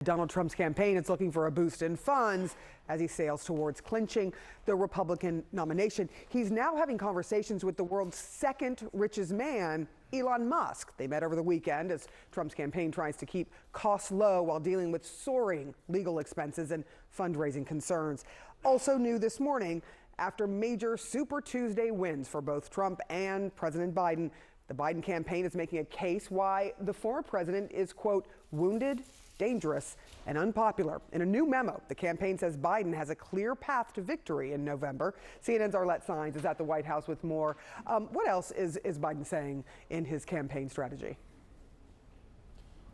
Donald Trump's campaign is looking for a boost in funds as he sails towards clinching the Republican nomination. He's now having conversations with the world's second richest man, Elon Musk. They met over the weekend as Trump's campaign tries to keep costs low while dealing with soaring legal expenses and fundraising concerns. Also new this morning, after major Super Tuesday wins for both Trump and President Biden, the Biden campaign is making a case why the former president is, quote, wounded, dangerous, and unpopular. In a new memo, the campaign says Biden has a clear path to victory in November. CNN's Arlette Saenz is at the White House with more. What else is Biden saying in his campaign strategy?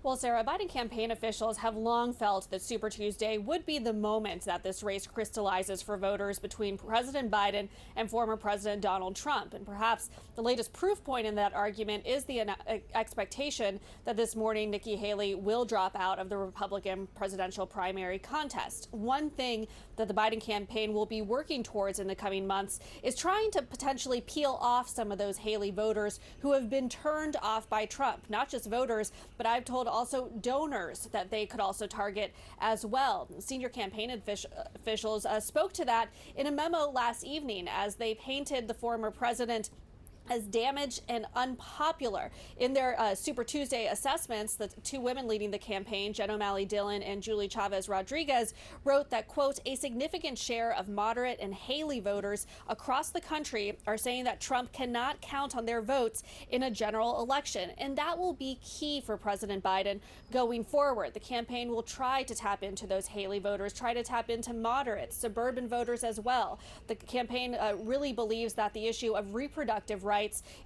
Well, Sarah, Biden campaign officials have long felt that Super Tuesday would be the moment that this race crystallizes for voters between President Biden and former President Donald Trump. And perhaps the latest proof point in that argument is the expectation that this morning Nikki Haley will drop out of the Republican presidential primary contest. One thing that the Biden campaign will be working towards in the coming months is trying to potentially peel off some of those Haley voters who have been turned off by Trump. Not just voters, but I've told also donors that they could also target as well. Senior campaign officials spoke to that in a memo last evening as they painted the former president as damaged and unpopular. In their Super Tuesday assessments, the two women leading the campaign, Jen O'Malley Dillon and Julie Chavez Rodriguez, wrote that, quote, a significant share of moderate and Haley voters across the country are saying that Trump cannot count on their votes in a general election. And that will be key for President Biden going forward. The campaign will try to tap into those Haley voters, try to tap into moderate, suburban voters as well. The campaign really believes that the issue of reproductive rights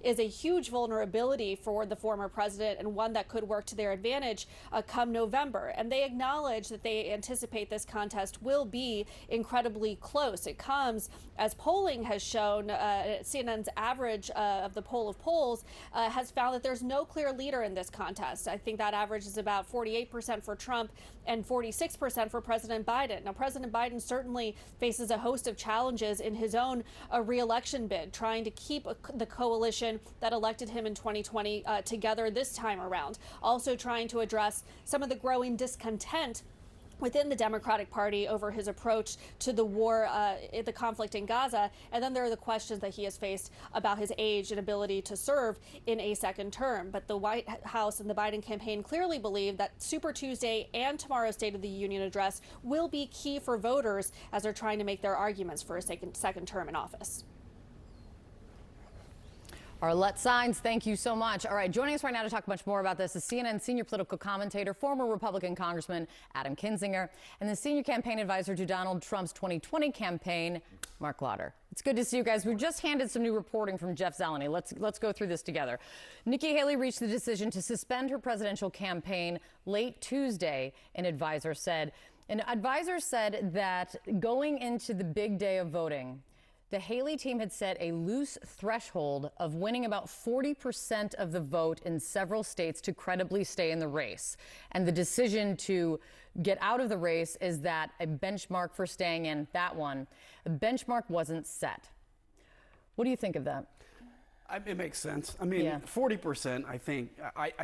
is a huge vulnerability for the former president and one that could work to their advantage come November. And they acknowledge that they anticipate this contest will be incredibly close. It comes as polling has shown, CNN's average of the poll of polls has found that there's no clear leader in this contest. I think that average is about 48% for Trump and 46% for President Biden. Now, President Biden certainly faces a host of challenges in his own re-election bid, trying to keep the coalition that elected him in 2020 together this time around. Also trying to address some of the growing discontent within the Democratic Party over his approach to the war, the conflict in Gaza. And then there are the questions that he has faced about his age and ability to serve in a second term. But the White House and the Biden campaign clearly believe that Super Tuesday and tomorrow's State of the Union address will be key for voters as they're trying to make their arguments for a second term in office. Arlette Saenz, thank you so much. All right, joining us right now to talk much more about this is CNN senior political commentator, former Republican Congressman Adam Kinzinger, and the senior campaign advisor to Donald Trump's 2020 campaign, Mark Lauder. It's good to see you guys. We've just handed some new reporting from Jeff Zeleny. Let's go through this together. Nikki Haley reached the decision to suspend her presidential campaign late Tuesday, an advisor said. An advisor said that going into the big day of voting, the Haley team had set a loose threshold of winning about 40% of the vote in several states to credibly stay in the race. And the decision to get out of the race is that a benchmark for staying in, that one, the benchmark wasn't set. What do you think of that? It makes sense. I mean, 40%, I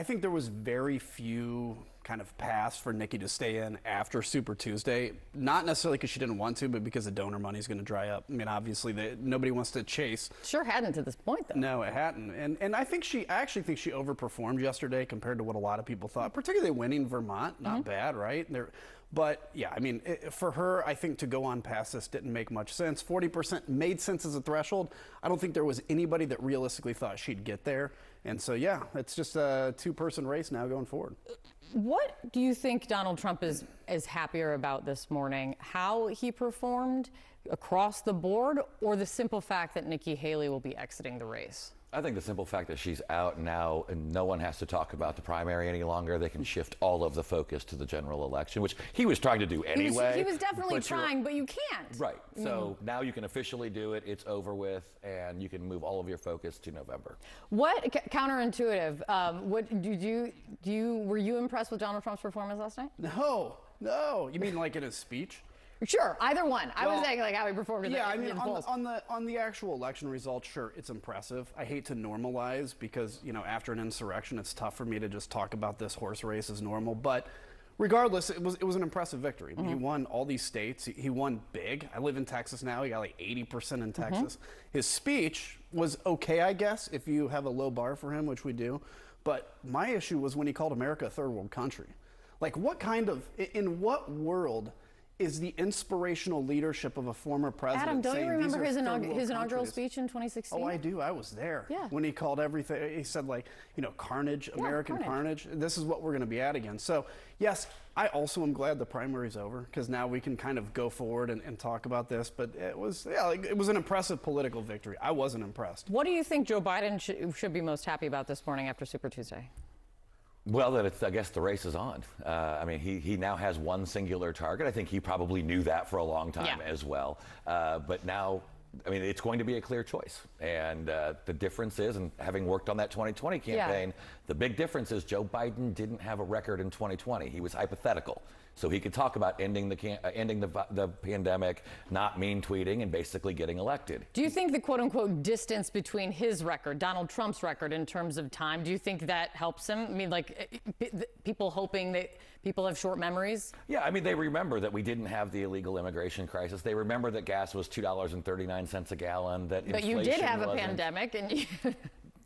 think there was very few kind of paths for Nikki to stay in after Super Tuesday. Not necessarily because she didn't want to, but because the donor money is going to dry up. I mean, obviously, nobody wants to chase. Sure hadn't to this point, though. No, it hadn't. And I actually think she overperformed yesterday compared to what a lot of people thought, particularly winning Vermont. Not bad, right? But yeah, I mean, for her, I think to go on past this didn't make much sense. 40% made sense as a threshold. I don't think there was anybody that realistically thought she'd get there. And so, yeah, it's just a two-person race now going forward. What do you think Donald Trump is happier about this morning? How he performed across the board, or the simple fact that Nikki Haley will be exiting the race? I think the simple fact that she's out now and no one has to talk about the primary any longer, they can shift all of the focus to the general election, which he was trying to do anyway. He was definitely trying, but you can't. Right. So now you can officially do it. It's over with, and you can move all of your focus to November. What counterintuitive? Were you impressed with Donald Trump's performance last night? No. You mean like in his speech? Sure, either one. I was saying like how he performed in the I mean, polls. on the actual election results, sure, it's impressive. I hate to normalize because, you know, after an insurrection, it's tough for me to just talk about this horse race as normal. But regardless, it was an impressive victory. He won all these states. He won big. I live in Texas now. He got like 80% in Texas. His speech was okay, I guess, if you have a low bar for him, which we do. But my issue was when he called America a third world country. Like, in what world is the inspirational leadership of a former president? Adam, don't you saying remember these are third world his inaugural countries? speech in 2016? Oh, I do. I was there. Yeah. When he called everything, he said, like, carnage, American carnage. This is what we're going to be at again. So, yes, I also am glad the primary's over, because now we can kind of go forward and talk about this. But it was an impressive political victory. I wasn't impressed. What do you think Joe Biden should be most happy about this morning after Super Tuesday? Well, that I guess the race is on. I mean, he now has one singular target. I think he probably knew that for a long time as well. But now, I mean, it's going to be a clear choice. And the difference is, and having worked on that 2020 campaign, the big difference is Joe Biden didn't have a record in 2020. He was hypothetical. So he could talk about ending the pandemic, not mean tweeting, and basically getting elected. Do you think the quote-unquote distance between his record, Donald Trump's record in terms of time, do you think that helps him? I mean, like, people hoping that people have short memories? Yeah, I mean, they remember that we didn't have the illegal immigration crisis. They remember that gas was $2.39 a gallon, that But you did have a pandemic, and you...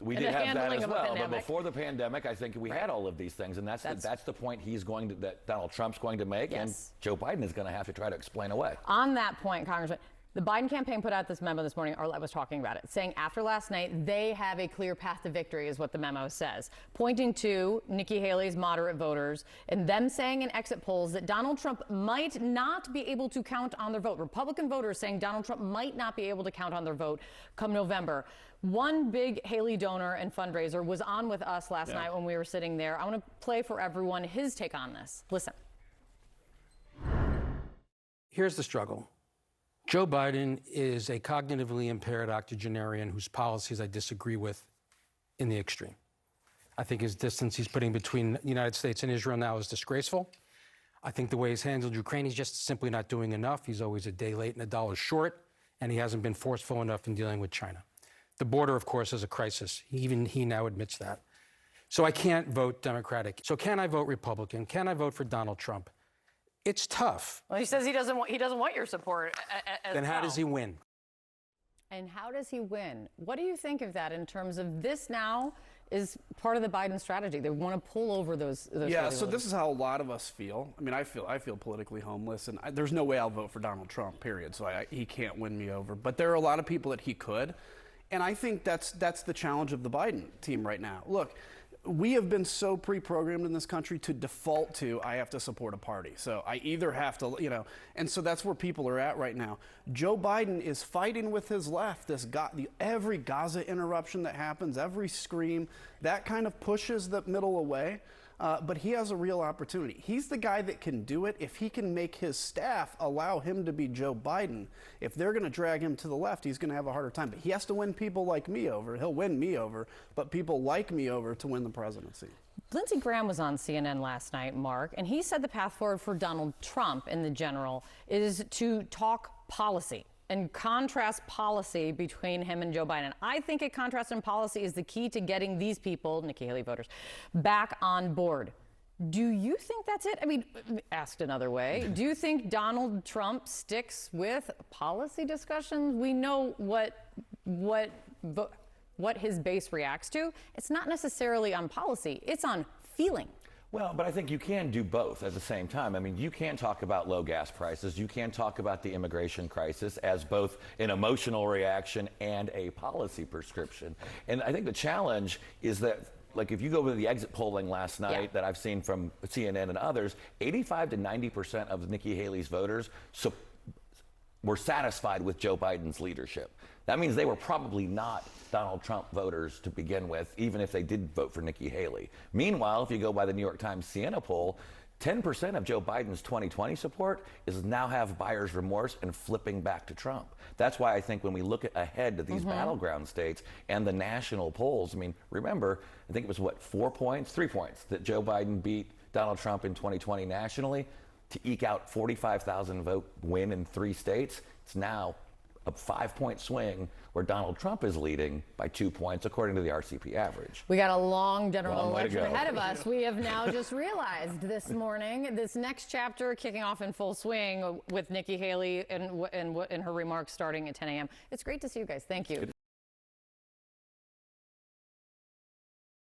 We did have that as well, but before the pandemic, I think we had all of these things, and that's the point that Donald Trump's going to make, and Joe Biden is going to have to try to explain away. On that point, Congressman, the Biden campaign put out this memo this morning, Arlette was talking about it, saying after last night, they have a clear path to victory, is what the memo says, pointing to Nikki Haley's moderate voters and them saying in exit polls that Donald Trump might not be able to count on their vote. Republican voters saying Donald Trump might not be able to count on their vote come November. One big Haley donor and fundraiser was on with us last night when we were sitting there. I want to play for everyone his take on this. Listen. Here's the struggle. Joe Biden is a cognitively impaired octogenarian whose policies I disagree with in the extreme. I think his distance he's putting between the United States and Israel now is disgraceful. I think the way he's handled Ukraine, he's just simply not doing enough. He's always a day late and a dollar short, and he hasn't been forceful enough in dealing with China. The border, of course, is a crisis. Even he now admits that. So I can't vote Democratic. So can I vote Republican? Can I vote for Donald Trump? It's tough. Well, he says he doesn't want your support. Then how does he win? And how does he win? What do you think of that in terms of this now is part of the Biden strategy? They want to pull over those yeah, so this is how a lot of us feel. I mean, I feel politically homeless, and there's no way I'll vote for Donald Trump, period. So he can't win me over. But there are a lot of people that he could. And I think that's the challenge of the Biden team right now. Look, we have been so pre-programmed in this country to default to, I have to support a party. So I either have to, and so that's where people are at right now. Joe Biden is fighting with his left. Every Gaza interruption that happens, every scream, that kind of pushes the middle away. But he has a real opportunity. He's the guy that can do it if he can make his staff allow him to be Joe Biden. If they're going to drag him to the left, he's going to have a harder time. But he has to win people like me over. He'll win me over, but people like me over to win the presidency. Lindsey Graham was on CNN last night, Mark, and he said the path forward for Donald Trump in the general is to talk policy and contrast policy between him and Joe Biden. I think a contrast in policy is the key to getting these people, Nikki Haley voters, back on board. Do you think that's it? I mean, asked another way, do you think Donald Trump sticks with policy discussions? We know what his base reacts to. It's not necessarily on policy, it's on feeling. Well, but I think you can do both at the same time. I mean, you can talk about low gas prices. You can talk about the immigration crisis as both an emotional reaction and a policy prescription. And I think the challenge is that, like, if you go to the exit polling last night that I've seen from CNN and others, 85 to 90% of Nikki Haley's voters were satisfied with Joe Biden's leadership. That means they were probably not Donald Trump voters to begin with, even if they did vote for Nikki Haley. Meanwhile, if you go by the New York Times Siena poll, 10% of Joe Biden's 2020 support is now have buyer's remorse and flipping back to Trump. That's why I think when we look ahead to these battleground states and the national polls, I mean, remember, I think it was 3 points that Joe Biden beat Donald Trump in 2020 nationally to eke out 45,000 vote win in 3 states. It's now a 5-point swing where Donald Trump is leading by 2 points, according to the RCP average. We got a long general Long way to election go. ahead of us. We have now just realized this morning, this next chapter kicking off in full swing with Nikki Haley and her remarks starting at 10 a.m. It's great to see you guys. Thank you.